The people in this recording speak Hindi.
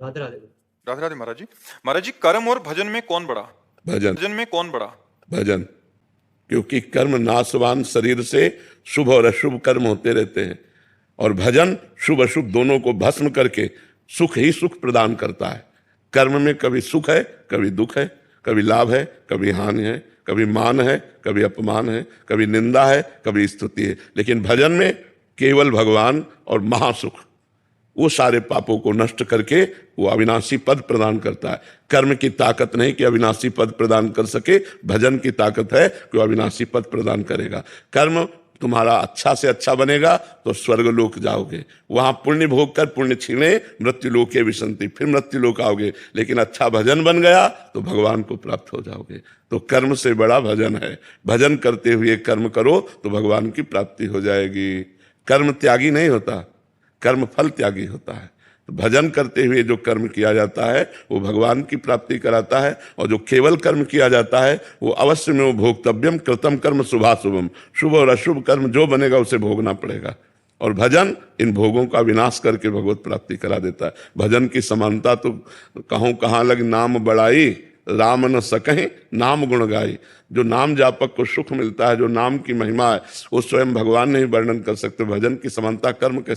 राधे राधे। राधे राधे महाराज जी। महाराज जी, कर्म और भजन में कौन बड़ा? भजन। भजन में कौन बड़ा? भजन। क्योंकि कर्म नाशवान शरीर से शुभ और अशुभ कर्म होते रहते हैं, और भजन शुभ अशुभ दोनों को भस्म करके सुख ही सुख प्रदान करता है। कर्म में कभी सुख है, कभी दुख है, कभी लाभ है, कभी हानि है, कभी मान है, कभी अपमान है, कभी निंदा है, कभी स्तुति है। लेकिन भजन में केवल भगवान और महासुख, वो सारे पापों को नष्ट करके वो अविनाशी पद प्रदान करता है। कर्म की ताकत नहीं कि अविनाशी पद प्रदान कर सके, भजन की ताकत है कि वो अविनाशी पद प्रदान करेगा। कर्म तुम्हारा अच्छा से अच्छा बनेगा तो स्वर्ग लोक जाओगे, वहां पुण्य भोग कर पुण्य छीने मृत्यु लोके विसंति, फिर मृत्यु लोक आओगे। लेकिन अच्छा भजन बन गया तो भगवान को प्राप्त हो जाओगे। तो कर्म से बड़ा भजन है। भजन करते हुए कर्म करो तो भगवान की प्राप्ति हो जाएगी। कर्म त्यागी नहीं होता, कर्म फल त्यागी होता है। तो भजन करते हुए जो कर्म किया जाता है वो भगवान की प्राप्ति कराता है, और जो केवल कर्म किया जाता है वो अवश्य में वो भोक्तव्यम कृतम कर्म शुभाशुभम, शुभ और अशुभ कर्म जो बनेगा उसे भोगना पड़ेगा। और भजन इन भोगों का विनाश करके भगवत प्राप्ति करा देता है। भजन की समानता तो कहूँ कहाँ लग नाम बढ़ाई, राम न सकहीं नाम गुण गाई। जो नाम जापक को सुख मिलता है, जो नाम की महिमा है, वो स्वयं भगवान नहीं वर्णन कर सकते। भजन की समानता कर्म के